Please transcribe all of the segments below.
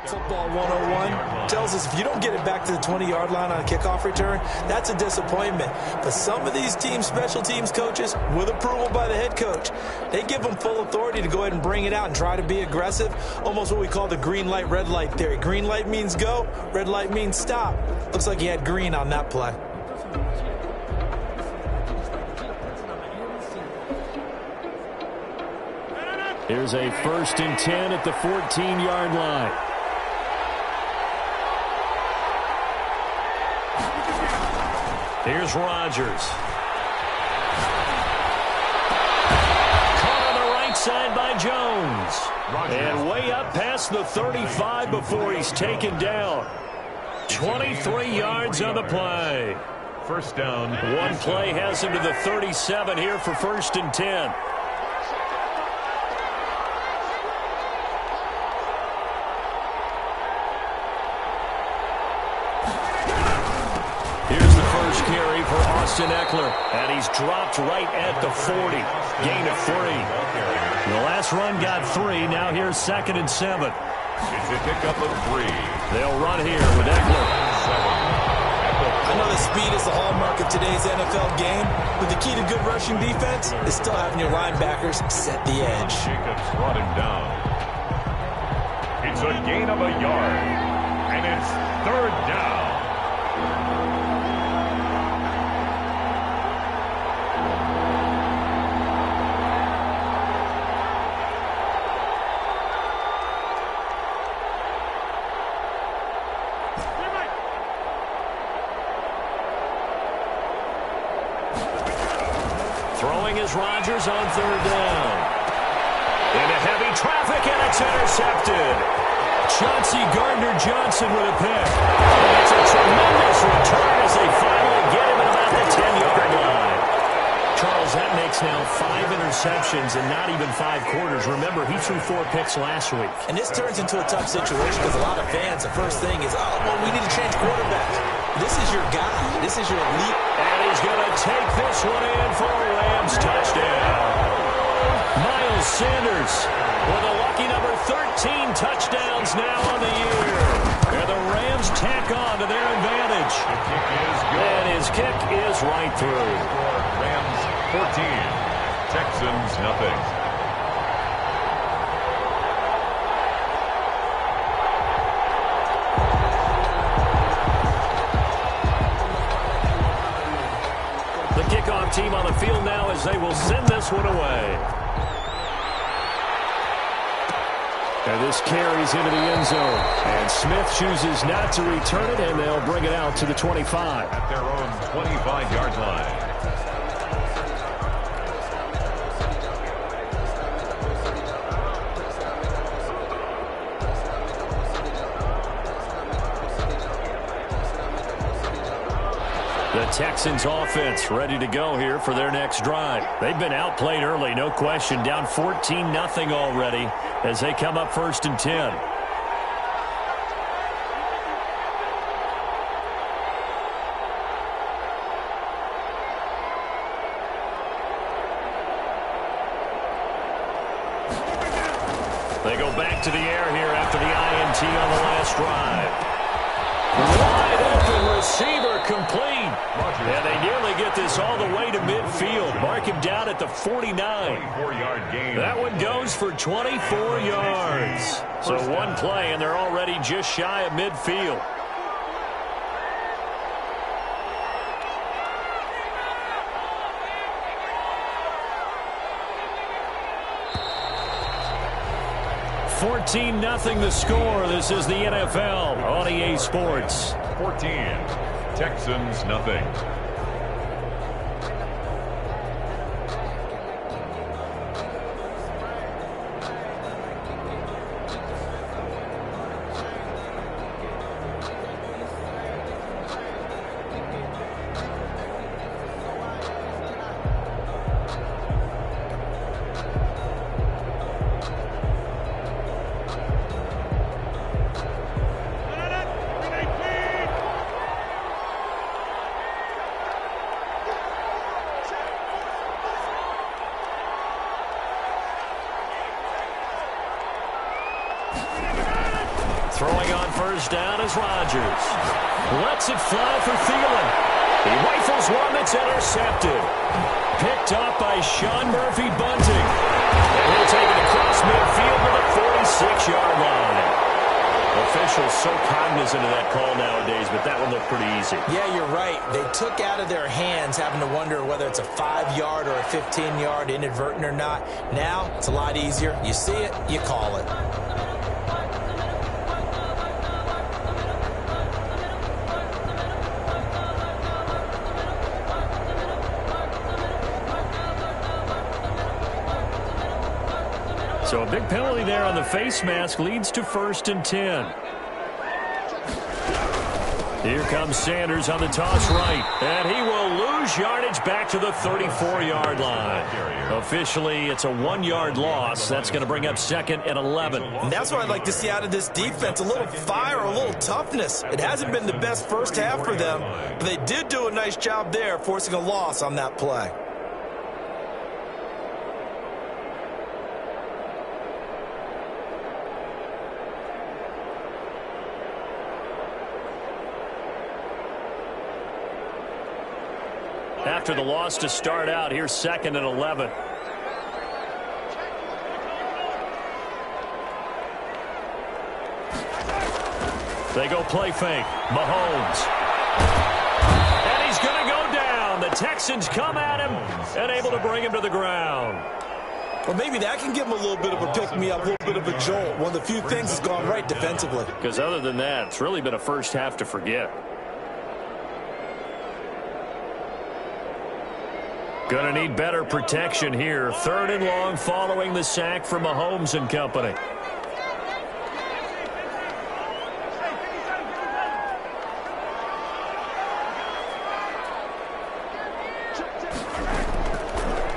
Football 101 tells us if you don't get it back to the 20-yard line on a kickoff return, that's a disappointment. But some of these teams, special teams coaches, with approval by the head coach, they give them full authority to go ahead and bring it out and try to be aggressive, almost what we call the green light, red light theory. Green light means go, red light means stop. Looks like he had green on that play. Here's a 1st and 10 at the 14-yard line. Here's Rodgers. Caught on the right side by Jones. And way up past the 35 before he's taken down. 23 yards on the play. First down. One play has him to the 37 here for 1st and 10. Carry for Austin Eckler, and he's dropped right at the 40. Gain of 3. The last run got 3. Now here's 2nd and 7. It's a pickup of 3. They'll run here with Eckler. I know that speed is the hallmark of today's NFL game, but the key to good rushing defense is still having your linebackers set the edge. Jacobs brought him down. It's a gain of a yard, and it's 3rd down. Throwing is Rodgers on 3rd down. Into heavy traffic, and it's intercepted. Chauncey Gardner-Johnson with a pick. It's a tremendous return as they finally get him at about the 10-yard line. Charles, that makes now 5 interceptions in not even 5 quarters. Remember, he threw 4 picks last week. And this turns into a tough situation because a lot of fans, the first thing is, oh, well, we need to change quarterbacks. This is your guy. This is your elite. And he's going to take this one in for a Rams touchdown. Miles Sanders with a lucky number 13 touchdowns now on the year. And the Rams tack on to their advantage. The kick is good. And his kick is right through. Rams 14, Texans nothing. Kickoff team on the field now as they will send this one away. And this carries into the end zone. And Smith chooses not to return it, and they'll bring it out to the 25. At their own 25-yard line. The Texans offense ready to go here for their next drive. They've been outplayed early, no question. Down 14-0 already as they come up 1st and 10. They go back to the air here after the INT on the last drive. Wide open receiver complete. And they nearly get this all the way to midfield. Mark him down at the 49. 24-yard gain. That one goes for 24 yards. So one play, and they're already just shy of midfield. (14-0) the score. This is the NFL on EA Sports. 14, Texans nothing. Throwing on first down is Rodgers. Lets it fly for Thielen. He rifles one that's intercepted. Picked up by Sean Murphy-Bunting. And he'll take it across midfield to the 46-yard line. Officials so cognizant of that call nowadays, but that one looked pretty easy. Yeah, you're right. They took out of their hands having to wonder whether it's a 5-yard or a 15-yard inadvertent or not. Now, it's a lot easier. You see it, you call it. So a big penalty there on the face mask leads to 1st and 10. Here comes Sanders on the toss right. And he will lose yardage back to the 34-yard line. Officially, it's a 1-yard loss. That's going to bring up 2nd and 11. And that's what I'd like to see out of this defense. A little fire, a little toughness. It hasn't been the best first half for them, but they did do a nice job there forcing a loss on that play. After the loss to start out, here's 2nd and 11. They go play fake. Mahomes. And he's going to go down. The Texans come at him and able to bring him to the ground. Well, maybe that can give him a little bit of a pick-me-up, a little bit of a jolt. One of the few things that's gone right defensively. Because other than that, it's really been a first half to forget. Going to need better protection here. 3rd and long following the sack from Mahomes and company.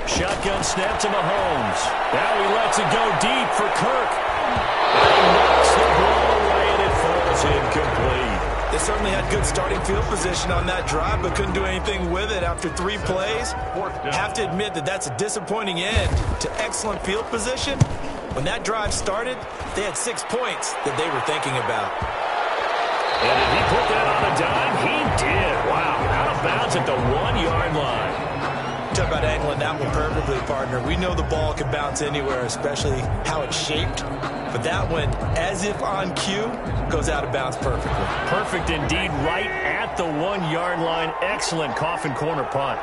Shotgun snap to Mahomes. Now he lets it go deep for Kirk. And he knocks the ball away and it falls incomplete. They certainly had good starting field position on that drive, but couldn't do anything with it after 3 plays. Have to admit that that's a disappointing end to excellent field position. When that drive started, they had 6 points that they were thinking about. And did he put that on a dime? He did. Wow, out of bounds at the 1-yard line. Talk about angling that one perfectly, partner. We know the ball can bounce anywhere, especially how it's shaped. But that one, as if on cue, goes out of bounds perfectly. Perfect indeed, right at the 1-yard line. Excellent coffin corner punt.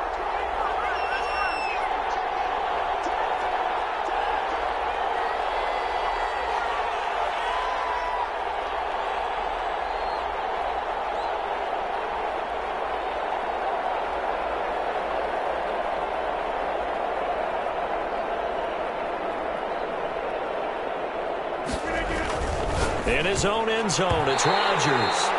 In his own end zone, it's Rodgers.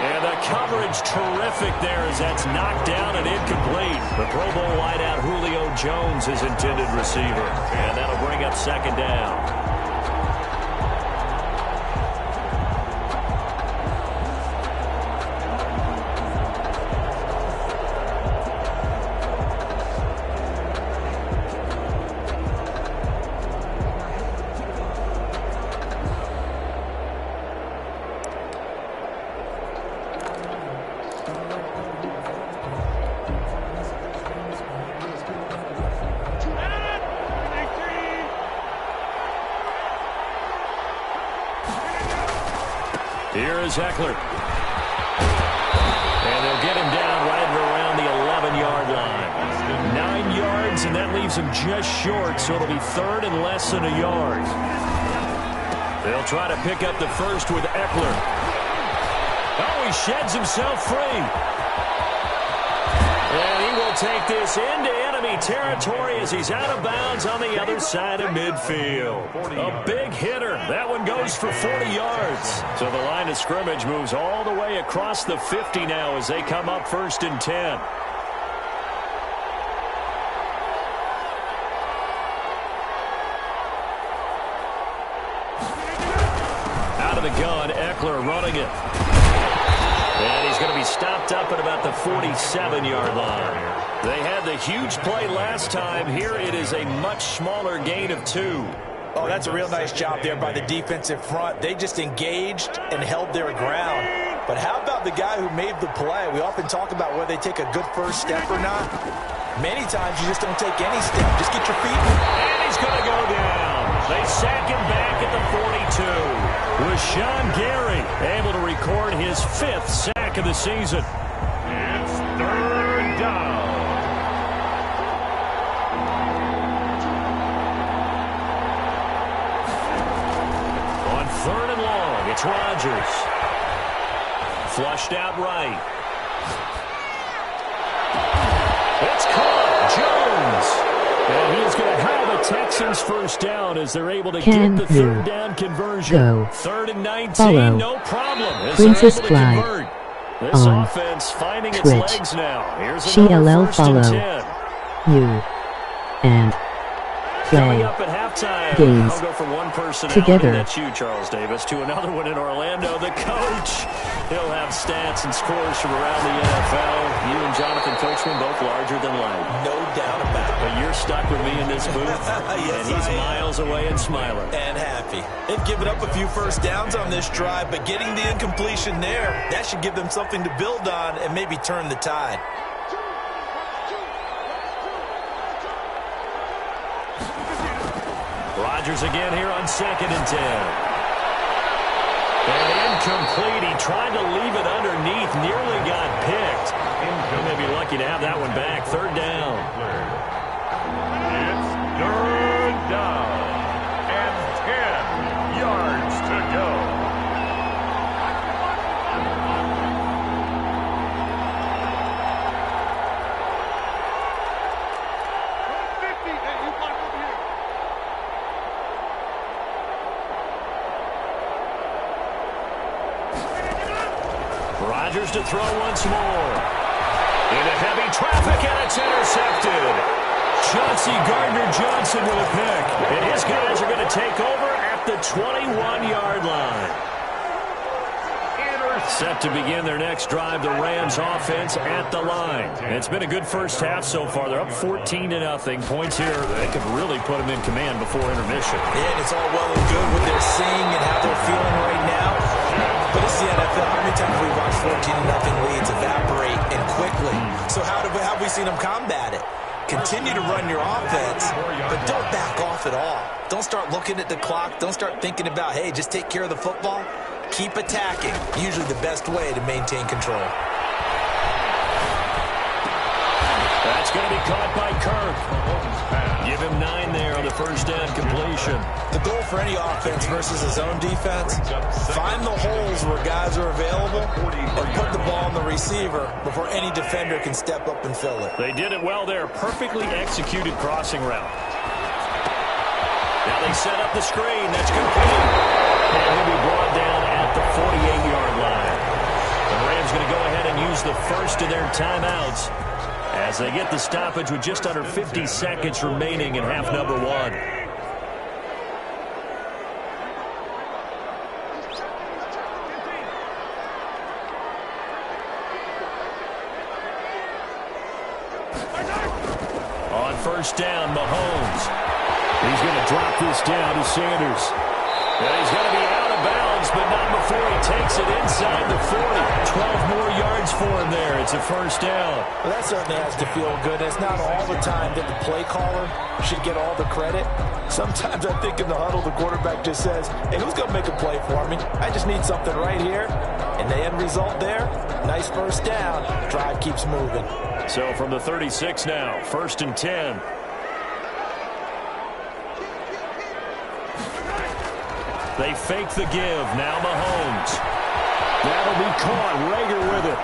And the coverage terrific there as that's knocked down and incomplete. The Pro Bowl wideout Julio Jones is intended receiver. And that'll bring up 2nd down. Here is Eckler. And they'll get him down right around the 11-yard line. 9 yards, and that leaves him just short, so it'll be 3rd and less than a yard. They'll try to pick up the first with Eckler. Oh, he sheds himself free. And he will take this into enemy territory as he's out of bounds on the other side of midfield. A big hitter. That one goes for 40 yards. So the line of scrimmage moves all the way across the 50 now as they come up 1st and 10. Out of the gun, Eckler running it. And he's going to be stopped up at about the 47-yard line. They had the huge play last time. Here it is a much smaller gain of 2. Oh, that's a real nice job there by the defensive front. They just engaged and held their ground. But how about the guy who made the play? We often talk about whether they take a good first step or not. Many times you just don't take any step. Just get your feet. And he's going to go down. They sack him back at the 42. Rashawn Gary able to record his 5th sack of the season. It's 3rd down. On 3rd and long, it's Rodgers. Flushed out right. It's caught. Jones. And he's going to have a Texans first down as they're able to get the 3rd down conversion. 3rd and 19, no problem. As Princess they're able to Fly. convert. This On offense finding its Twitch. legs now. Here's CLL another 1st and follow. 10. You and Coming play up at halftime, games I'll go from one personality, together. that's you, Charles Davis, to another one in Orlando. The coach, he'll have stats and scores from around the NFL. You and Jonathan Coachman, both larger than life. No doubt about it. But you're stuck with me in this booth, Yes, and he's I am. miles away and smiling. And happy. They've given up a few first downs on this drive, but getting the incompletion there, that should give them something to build on and maybe turn the tide. Rodgers again here on 2nd and 10. And incomplete. He tried to leave it underneath, nearly got picked. He may be lucky to have that one back. 3rd down. It's 3rd down and 10 yards to go. Rodgers to throw once more. Into heavy traffic, and it's intercepted. Chauncey Gardner-Johnson with a pick. And his guys are going to take over at the 21-yard line. Set to begin their next drive, the Rams offense at the line. And it's been a good first half so far. They're up 14-0. Points here, they could really put them in command before intermission. Yeah, and it's all well and good what they're seeing and how they're feeling right now. But it's the NFL. How many times we watch 14-0 leads evaporate and quickly? So how have we seen them combat it? Continue to run your offense, but don't back off at all. Don't start looking at the clock. Don't start thinking about, hey, just take care of the football. Keep attacking. Usually the best way to maintain control. That's going to be caught by Kirk. Give him 9 there on the first down completion. The goal for any offense versus his own defense, find the holes where guys are available and put the ball on the receiver before any defender can step up and fill it. They did it well there. Perfectly executed crossing route. Now they set up the screen. That's complete. And he'll be brought down at the 48-yard line. The Rams going to go ahead and use the first of their timeouts as they get the stoppage with just under 50 seconds remaining in half number 1. On first down, Mahomes. He's going to drop this down to Sanders. And he's going to be out of bounds, but not before he takes it inside the 40. 12 more yards for him there. It's a first down. Well, that certainly has to feel good. It's not all the time that the play caller should get all the credit. Sometimes I think in the huddle, the quarterback just says, hey, who's going to make a play for me? I just need something right here. And the end result there, nice first down. Drive keeps moving. So from the 36 now, 1st and 10. They fake the give. Now Mahomes. That'll be caught. Rager with it.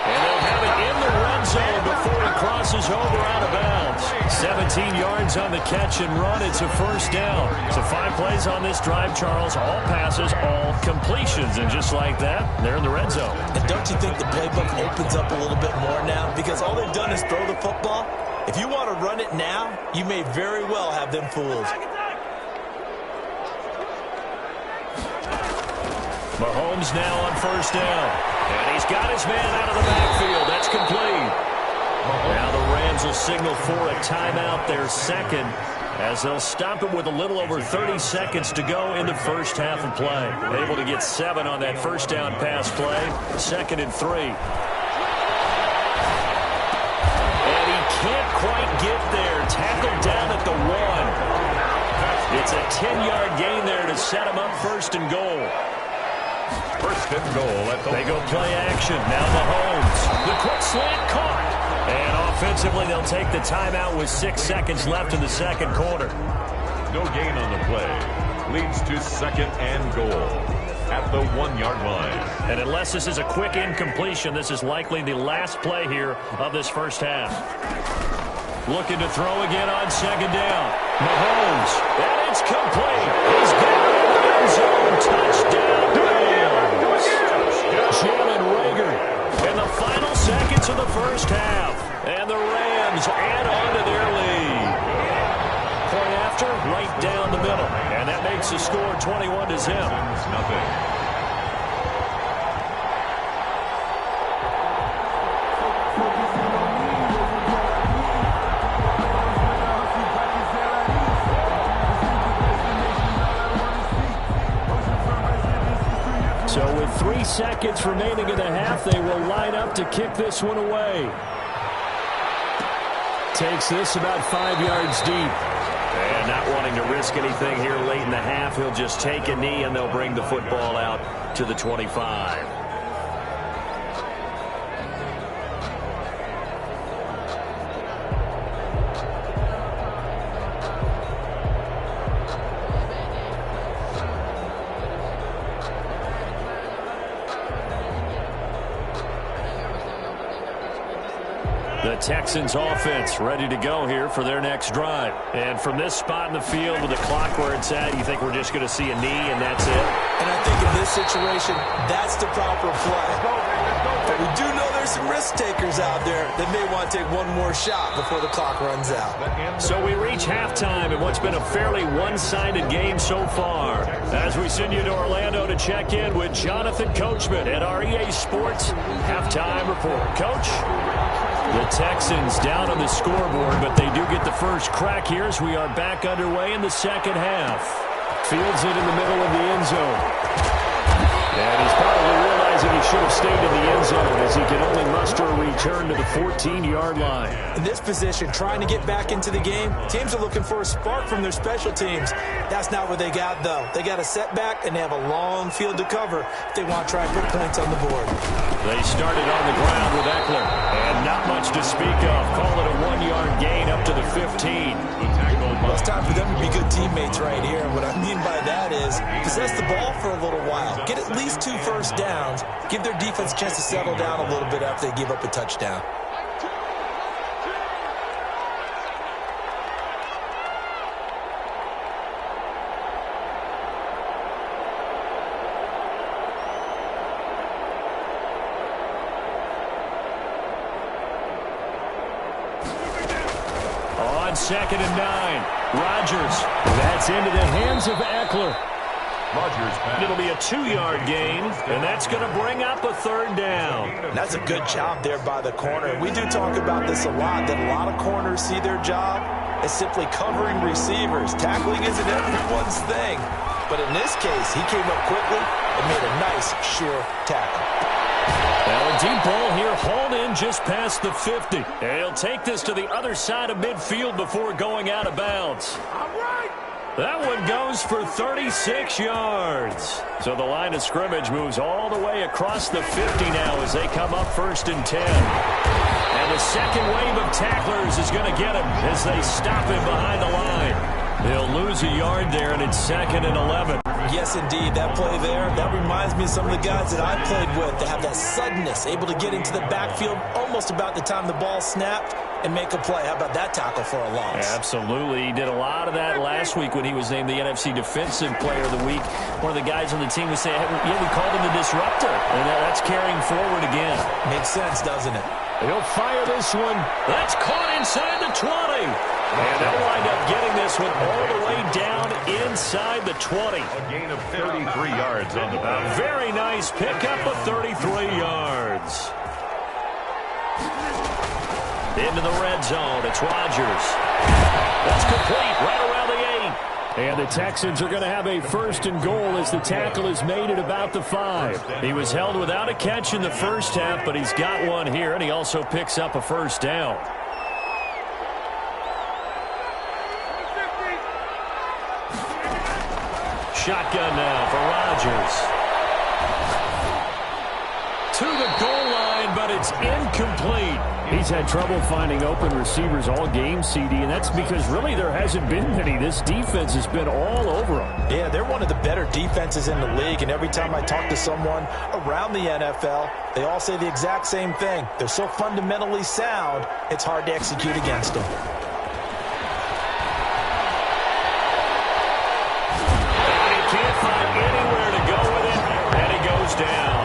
And they'll have it in the red zone before he crosses over out of bounds. 17 yards on the catch and run. It's a first down. So 5 plays on this drive, Charles. All passes, all completions. And just like that, they're in the red zone. And don't you think the playbook opens up a little bit more now? Because all they've done is throw the football. If you want to run it now, you may very well have them fooled. Mahomes now on first down. And he's got his man out of the backfield. That's complete. Now the Rams will signal for a timeout, their second. as they'll stop it with a little over 30 seconds to go in the first half of play. Able to get 7 on that first down pass play. 2nd and 3. And he can't quite get there. Tackled down at the 1. It's a 10-yard gain there to set him up 1st and goal. 1st and goal at the They go play action. Now Mahomes. The quick slant caught. And offensively, they'll take the timeout with 6 seconds left in the second quarter. No gain on the play. Leads to 2nd and goal at the 1-yard line. And unless this is a quick incompletion, this is likely the last play here of this first half. Looking to throw again on 2nd down. Mahomes. And it's complete. He's got it in the end zone. Touchdown, Rams. Jalen Reagor in the final seconds of the first half. And the Rams add on to their lead. Point after, right down the middle. And that makes the score 21-0. Nothing. So with 3 seconds remaining in the half, they will line up to kick this one away. Takes this about 5 yards deep. And not wanting to risk anything here late in the half, he'll just take a knee and they'll bring the football out to the 25. The Texans offense ready to go here for their next drive. And from this spot in the field with the clock where it's at, you think we're just going to see a knee and that's it? And I think in this situation, that's the proper play. But we do know there's some risk takers out there that may want to take one more shot before the clock runs out. So we reach halftime in what's been a fairly one-sided game so far. As we send you to Orlando to check in with Jonathan Coachman at our EA Sports Halftime Report. Coach? The Texans down on the scoreboard, but they do get the first crack here as we are back underway in the second half. Fields it in the middle of the end zone. And he's probably realizing he should have stayed in the end zone as he can only muster a return to the 14-yard line. In this position, trying to get back into the game, teams are looking for a spark from their special teams. That's not what they got, though. They got a setback, and they have a long field to cover if they want to try and put points on the board. They started on the ground with Eckler, and not much to speak of. Call it a 1-yard gain up to the 15. Well, it's time for them to be good teammates right here. What I mean by that is possess the ball for a little while. Get at least 2 first downs. Give their defense a chance to settle down a little bit after they give up a touchdown. On 2nd and 9, Rodgers. That's into the hands of Eckler. It'll be a 2-yard gain, and that's going to bring up a 3rd down. That's a good job there by the corner. We do talk about this a lot, that a lot of corners see their job as simply covering receivers. Tackling isn't everyone's thing. But in this case, he came up quickly and made a nice, sure tackle. Well, a deep ball here, hauled in just past the 50. And he'll take this to the other side of midfield before going out of bounds. That one goes for 36 yards. So the line of scrimmage moves all the way across the 50 now as they come up 1st and 10. And the second wave of tacklers is going to get him as they stop him behind the line. They'll lose a yard there, and it's 2nd and 11. Yes, indeed. That play there, that reminds me of some of the guys that I played with that have that suddenness, able to get into the backfield almost about the time the ball snapped and make a play. How about that tackle for a loss? Absolutely. He did a lot of that last week when he was named the NFC Defensive Player of the Week. One of the guys on the team was saying, yeah, we called him the disruptor. And that's carrying forward again. Makes sense, doesn't it? He'll fire this one. That's caught inside the 20. And they'll wind up getting this one all the way down inside the 20. A gain of 33 yards on the bounce. A very nice pickup of 33 yards. Into the red zone. It's Rodgers. That's complete right around the 8. And the Texans are going to have a 1st and goal as the tackle is made at about the 5. He was held without a catch in the first half, but he's got one here, and he also picks up a 1st down. Shotgun now for Rodgers. To the goal line, but it's incomplete. He's had trouble finding open receivers all game, CD, and that's because really there hasn't been many. This defense has been all over them. Yeah, they're one of the better defenses in the league, and every time I talk to someone around the NFL, they all say the exact same thing. They're so fundamentally sound, it's hard to execute against them. He can't find anywhere to go with it, and he goes down.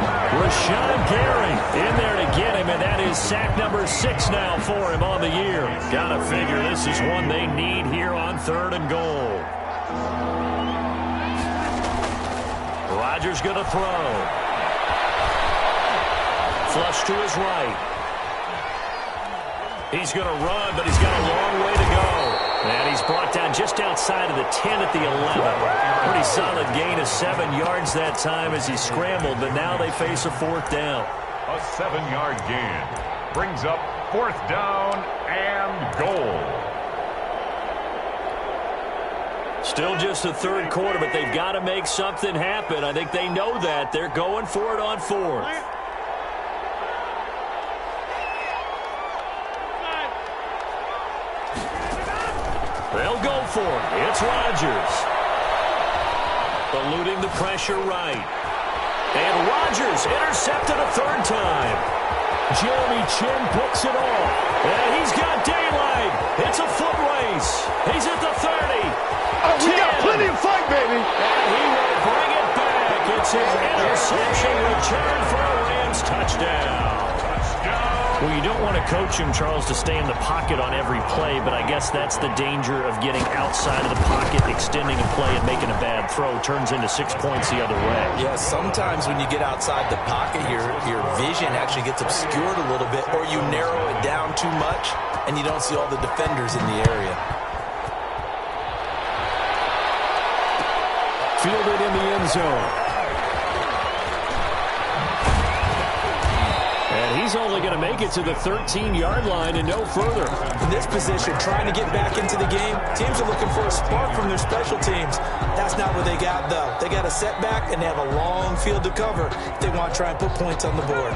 Rashawn Gary in there to get him, and that is sack number 6 now for him on the year. Gotta figure this is one they need here on 3rd and goal. Rodgers gonna throw. Flush to his right. He's gonna run, but he's got a long way to go. And he's brought down just outside of the 10 at the 11. Pretty solid gain of 7 yards that time as he scrambled, but now they face a 4th down. A 7-yard gain brings up 4th down and goal. Still just the 3rd quarter, but they've got to make something happen. I think they know that. They're going for it on 4th. They'll go for it. It's Rodgers. Eluding the pressure right. And Rodgers intercepted a 3rd time. Jeremy Chin picks it off. And he's got daylight. It's a foot race. He's at the 30. Oh, we got plenty of fight, baby. And he will bring it back. It's his interception return for a Rams touchdown. Well, you don't want to coach him, Charles, to stay in the pocket on every play, but I guess that's the danger of getting outside of the pocket, extending a play, and making a bad throw. Turns into 6 points the other way. Yeah, sometimes when you get outside the pocket, your vision actually gets obscured a little bit, or you narrow it down too much, and you don't see all the defenders in the area. Fielded in the end zone. He's only going to make it to the 13-yard line and no further. In this position, trying to get back into the game, teams are looking for a spark from their special teams. That's not what they got, though. They got a setback, and they have a long field to cover if they want to try and put points on the board.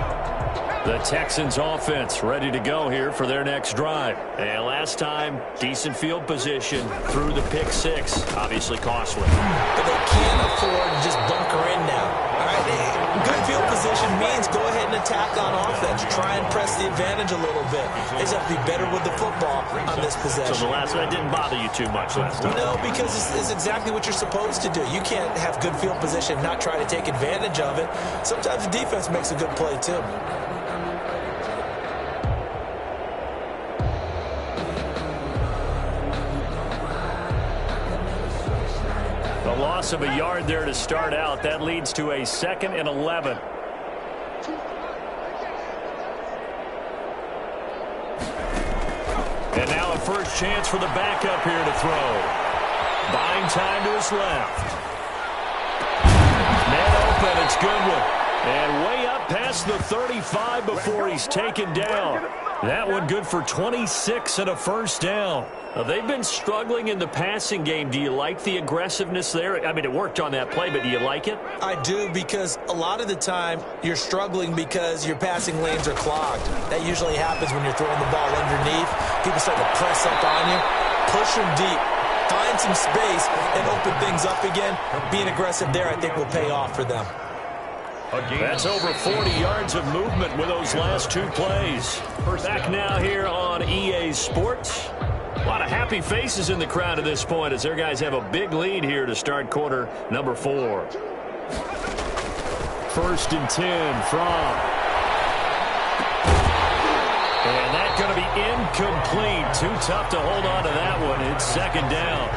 The Texans offense ready to go here for their next drive. And last time, decent field position through the pick 6. Obviously costly. But they can't afford to just bunker in now. All right, good field position means go ahead and attack on offense. Try and press the advantage a little bit. They just have to be better with the football on this possession. So the last one didn't bother you too much last time? No, because it's exactly what you're supposed to do. You can't have good field position and not try to take advantage of it. Sometimes the defense makes a good play, too. A loss of a yard there to start out. That leads to a 2nd and 11. And now a first chance for the backup here to throw. Buying time to his left. Man open, it's Goodwin. And way up past the 35 before he's taken down. That one good for 26 and a first down. Now, they've been struggling in the passing game. Do you like the aggressiveness there? I mean, it worked on that play, but do you like it? I do, because a lot of the time you're struggling because your passing lanes are clogged. That usually happens when you're throwing the ball underneath. People start to press up on you. Push them deep. Find some space and open things up again. Being aggressive there, I think, will pay off for them. That's over 40 yards of movement with those last 2 plays. Back now here on EA Sports. A lot of happy faces in the crowd at this point as their guys have a big lead here to start quarter number 4. 1st and 10 from. And that's going to be incomplete. Too tough to hold on to that one. It's 2nd down.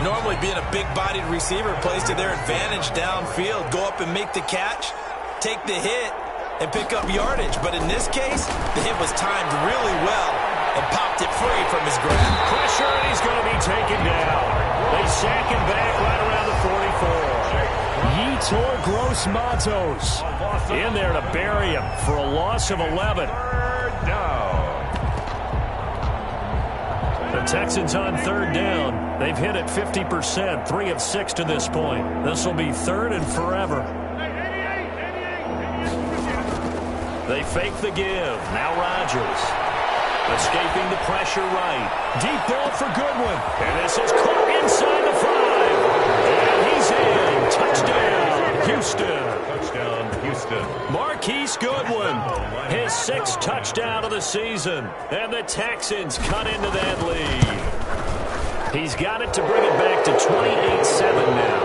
Normally being a big-bodied receiver plays to their advantage downfield. Go up and make the catch, take the hit, and pick up yardage. But in this case, the hit was timed really well. and popped it free from his grab. Pressure, and he's going to be taken down. They sack him back right around the 44. Yetur Gross-Matos in there to bury him for a loss of 11. Third down. The Texans on third down. They've hit it 50%, 3 of 6 to this point. This will be third and forever. They fake the give. Now Rodgers. Escaping the pressure right. Deep ball for Goodwin. And this is caught inside the 5. And he's in. Touchdown, Houston. Touchdown, Houston. Marquise Goodwin, his 6th touchdown of the season. And the Texans cut into that lead. He's got it to bring it back to 28-7 now.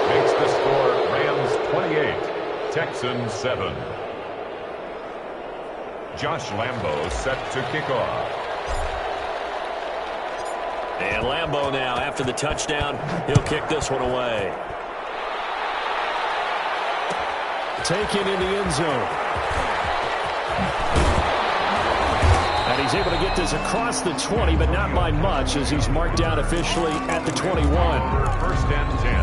Makes the score Rams 28, Texans 7. Josh Lambo set to kick off. And Lambo now, after the touchdown, he'll kick this one away. Taken in the end zone. And he's able to get this across the 20, but not by much, as he's marked down officially at the 21. First and 10.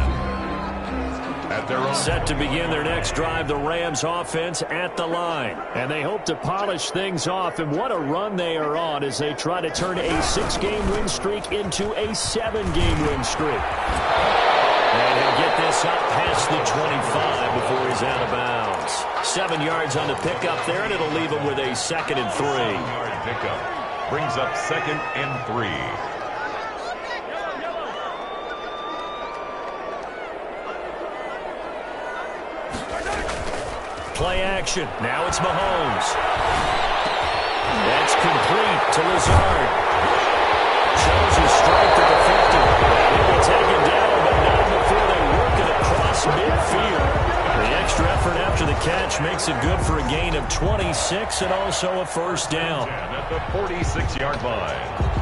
At their own. Set to begin their next drive, the Rams offense at the line. And they hope to polish things off, and what a run they are on as they try to turn a 6-game win streak into a 7-game win streak. And he'll get this up past the 25 before he's out of bounds. 7 yards on the pickup there, and it'll leave him with a 2nd and 3. 7-yard pickup. Brings up 2nd and 3. Play action. Now it's Mahomes. That's complete to Lazard. Shows his strength at the 50. He'll be taken down, but not before they work it across midfield. The extra effort after the catch makes it good for a gain of 26 and also a first down. At the 46-yard line.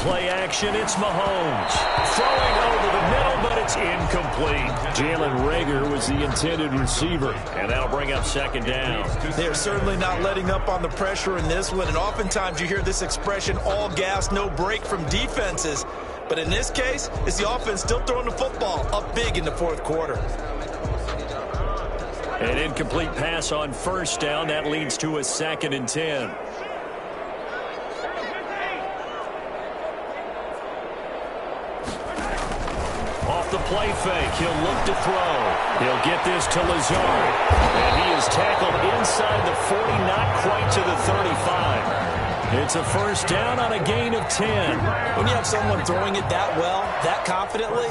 Play action, it's Mahomes. Throwing over the middle, but it's incomplete. Jalen Reagor was the intended receiver. And that'll bring up 2nd down. They're certainly not letting up on the pressure in this one, and oftentimes you hear this expression, all gas, no break from defenses. But in this case, it's the offense still throwing the football up big in the 4th quarter. An incomplete pass on first down. That leads to a 2nd and 10. The play fake. He'll look to throw. He'll get this to Lazard. And he is tackled inside the 40, not quite to the 35. It's a first down on a gain of 10. When you have someone throwing it that well, that confidently,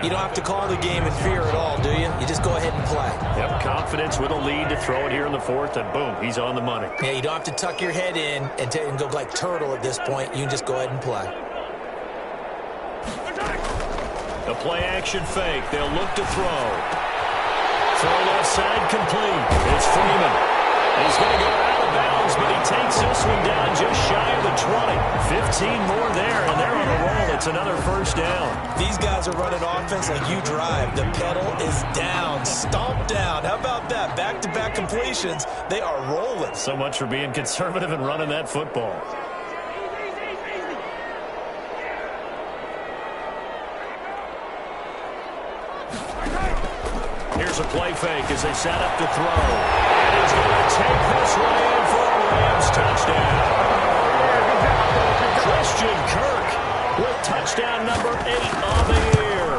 you don't have to call the game in fear at all, do you? You just go ahead and play. Yep, confidence with a lead to throw it here in the 4th, and boom, he's on the money. Yeah, you don't have to tuck your head in and go like turtle at this point. You can just go ahead and play. The play-action fake. They'll look to throw. Throw left side complete. It's Freeman. He's going to go out of bounds, but he takes this one down just shy of the 20. 15 more there, and they're on a roll. It's another first down. These guys are running offense like you drive. The pedal is down, stomped down. How about that? Back-to-back completions. They are rolling. So much for being conservative and running that football. Here's a play fake as they set up to throw. And he's going to take this one in for a Rams touchdown. Christian Kirk with touchdown number 8 on the year.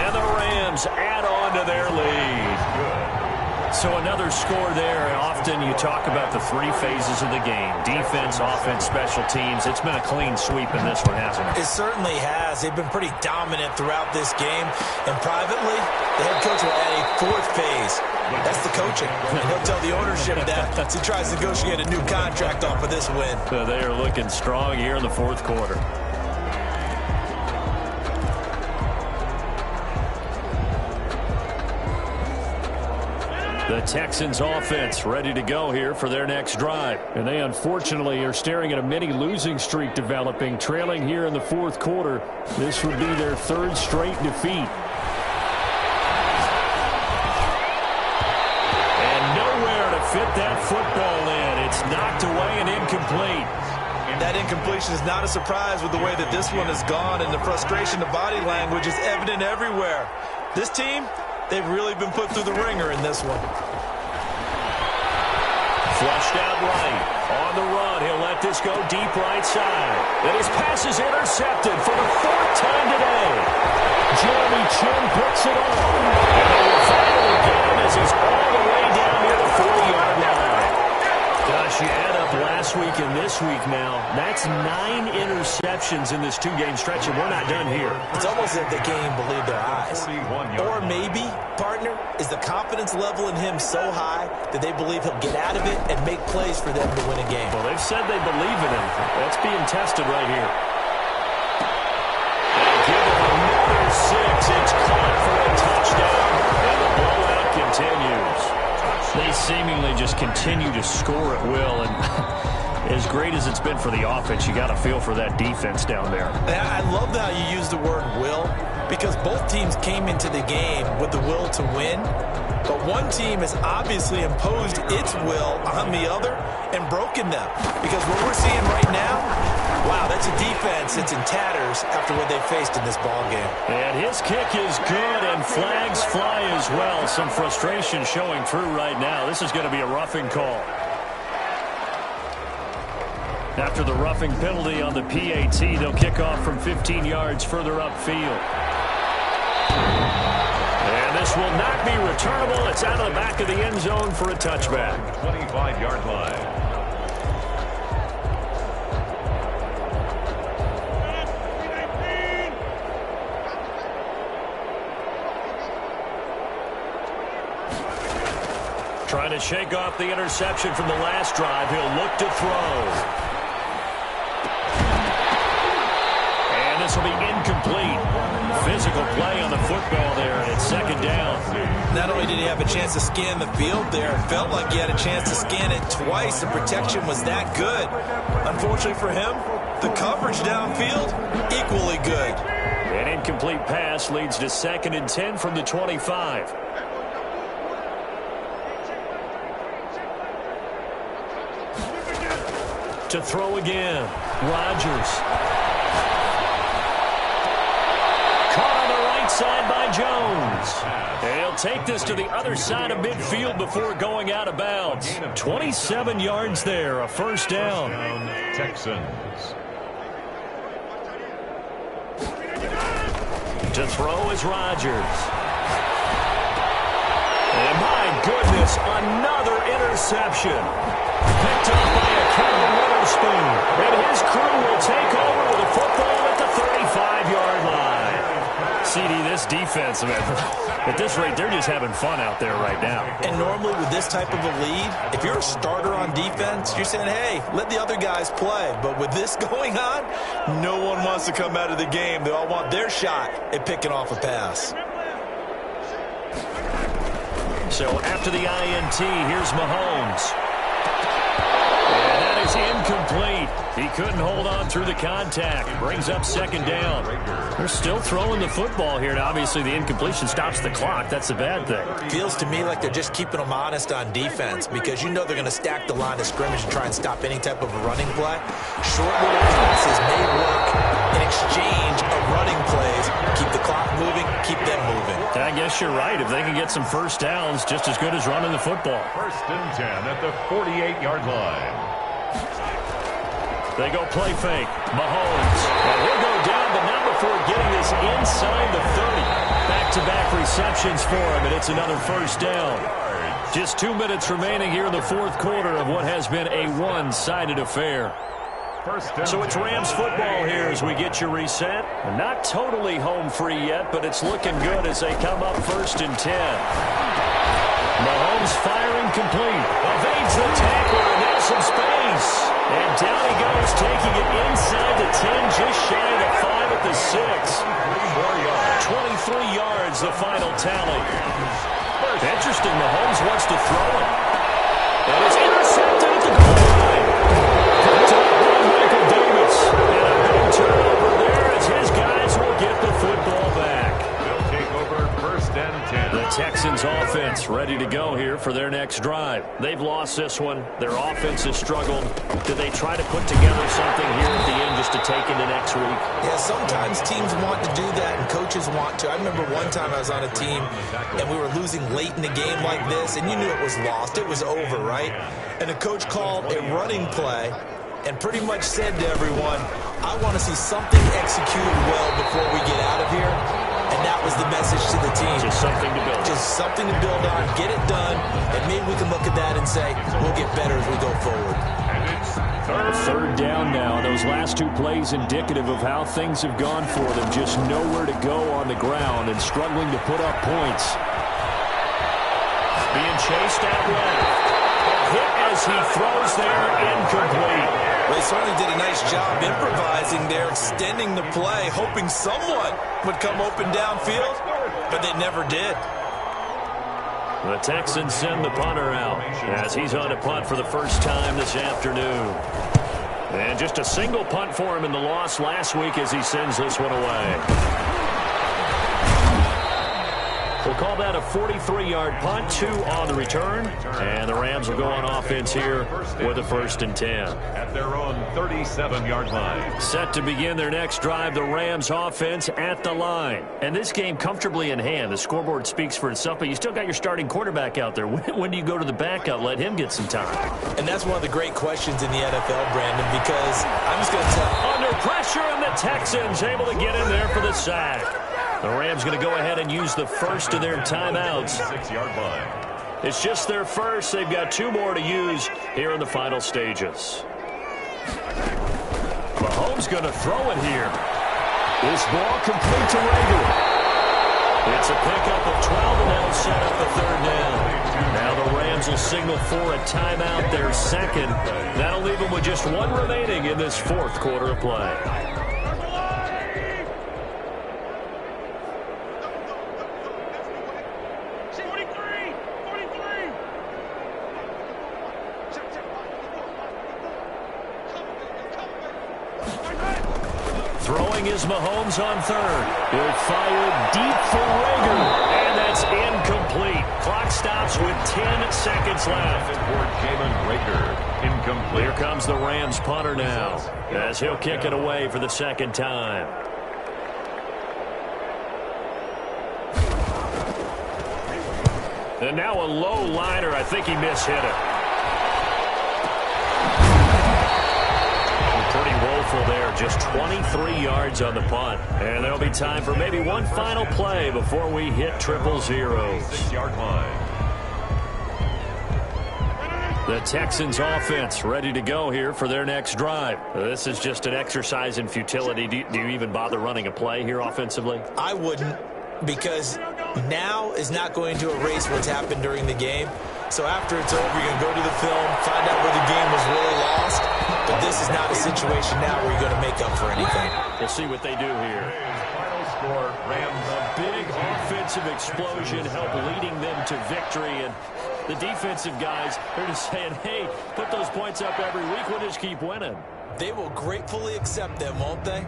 And the Rams add on to their lead. So another score there. Often you talk about the 3 phases of the game. Defense, offense, special teams. It's been a clean sweep in this one, hasn't it? It certainly has. They've been pretty dominant throughout this game. And privately, the head coach will add a 4th phase. That's the coaching. And he'll tell the ownership that as he tries to negotiate a new contract off of this win. So they are looking strong here in the 4th quarter. The Texans offense ready to go here for their next drive. And they unfortunately are staring at a mini losing streak developing, trailing here in the 4th quarter. This would be their 3rd straight defeat. incomplete. That incompletion is not a surprise with the way that this one has gone, and the frustration, the body language is evident everywhere. This team, they've really been put through the ringer in this one. Flushed out right. On the run, he'll let this go deep right side. And his pass is intercepted for the fourth time today. Jeremy Chin puts it on. And they will fire again as he's all the way down near the 40-yard line. Gosh, you add up last week and this week now. That's 9 interceptions in this 2-game stretch, and we're not done here. It's almost as if they can't even believe their eyes. Or maybe, partner, is the confidence level in him so high that they believe he'll get out of it and make plays for them to win a game. Well, they've said they believe in him. That's being tested right here. And give him another 6. It's caught for a touchdown, and the blowout continues. They seemingly just continue to score at will, and as great as it's been for the offense, you got to feel for that defense down there. I love how you use the word will, because both teams came into the game with the will to win, but one team has obviously imposed its will on the other and broken them. Because what we're seeing right now, wow, that's a defense that's in tatters after what they faced in this ball game. And his kick is good, and flags fly as well. Some frustration showing through right now. This is going to be a roughing call. After the roughing penalty on the PAT, they'll kick off from 15 yards further upfield. And this will not be returnable. It's out of the back of the end zone for a touchback. 25-yard line. Trying to shake off the interception from the last drive. He'll look to throw. And this will be incomplete. Physical play on the football there, and it's second down. Not only did he have a chance to scan the field there, it felt like he had a chance to scan it twice. The protection was that good. Unfortunately for him, the coverage downfield, equally good. An incomplete pass leads to 2nd and 10 from the 25. To throw again, Rodgers. Caught on the right side by Jones. And he'll take this to the other side of midfield before going out of bounds. 27 yards there, a first down. Texans. To throw is Rodgers. And my goodness, another interception. Picked up by a Kevin Witherspoon. And his crew will take over with a football at the 35-yard line. CD, this defense, man, at this rate, they're just having fun out there right now. And normally with this type of a lead, if you're a starter on defense, you're saying, hey, let the other guys play. But with this going on, no one wants to come out of the game. They all want their shot at picking off a pass. So after the INT, here's Mahomes. Is incomplete. He couldn't hold on through the contact. Brings up second down. They're still throwing the football here. Now, obviously, the incompletion stops the clock. That's a bad thing. Feels to me like they're just keeping them honest on defense, because you know they're going to stack the line of scrimmage and try and stop any type of a running play. Short little passes may work in exchange of running plays. Keep the clock moving, keep them moving. I guess you're right. If they can get some first downs, just as good as running the football. 1st and 10 at the 48-yard line. They go play fake. Mahomes. Well, he'll go down, but not before getting this inside the 30. Back-to-back receptions for him, and it's another first down. Just 2 minutes remaining here in the fourth quarter of what has been a one-sided affair. So it's Rams football here as we get you reset. Not totally home free yet, but it's looking good as they come up 1st and 10. Mahomes firing complete. Evades the tackler, and there's some space. And down he goes, taking it inside the 10, just shy of the 5 at the 6. 23 yards, the final tally. Interesting, Mahomes wants to throw it. And it's intercepted at the goal line. Picked up by Michael Davis. And a big turnover there as his guys will get the football back. They'll take over 1st and 10. The Texans offense offense ready to go here for their next drive. They've lost this one. Their offense has struggled. Do they try to put together something here at the end just to take into next week? Yeah, sometimes teams want to do that and coaches want to. I remember one time I was on a team and we were losing late in the game like this, and you knew it was lost. It was over, right? And the coach called a running play and pretty much said to everyone, I want to see something executed well before we get out of here. And that was the message to the team. Just something to build on. Just something to build on, get it done, and maybe we can look at that and say, we'll get better as we go forward. And it's Third down now. Those last two plays indicative of how things have gone for them. Just nowhere to go on the ground and struggling to put up points. Being chased out left. Hit as he throws there, incomplete. They certainly did a nice job improvising there, extending the play, hoping someone would come open downfield, but they never did. The Texans send the punter out as he's on a punt for the first time this afternoon. And just a single punt for him in the loss last week as he sends this one away. We'll call that a 43-yard punt, 2 on the return. And the Rams will go on offense here with a 1st and 10. at their own 37-yard line. Set to begin their next drive, the Rams offense at the line. And this game comfortably in hand. The scoreboard speaks for itself, but you still got your starting quarterback out there. When do you go to the backup, let him get some time? And that's one of the great questions in the NFL, Brandon, because I'm just going to tell you. Under pressure, and the Texans able to get in there for the sack. The Rams going to go ahead and use the first of their timeouts. 6-yard line. It's just their first. They've got 2 more to use here in the final stages. Mahomes going to throw it here. This ball complete to Rager. It's a pickup of 12, and that'll set up the 3rd down. Now the Rams will signal for a timeout, their second. That'll leave them with just 1 remaining in this 4th quarter of play. Throwing is Mahomes on 3rd. He'll fire deep for Rager. And that's incomplete. Clock stops with 10 seconds left. For Jalen Rager. Incomplete. Here comes the Rams punter now, as he'll kick it away for the 2nd time. And now a low liner. I think he mishit it. Pretty woeful there. Just 23 yards on the punt. And there'll be time for maybe one final play before we hit 000. 6-yard line. The Texans offense ready to go here for their next drive. This is just an exercise in futility. Do you even bother running a play here offensively? I wouldn't, because now is not going to erase what's happened during the game. So after it's over, you're going to go to the film, find out where the game was really lost. But this is not a situation now where you're going to make up for anything. We'll see what they do here. Final score, Rams. A big offensive explosion helped leading them to victory. And the defensive guys, they're just saying, hey, put those points up every week. We'll just keep winning. They will gratefully accept them, won't they?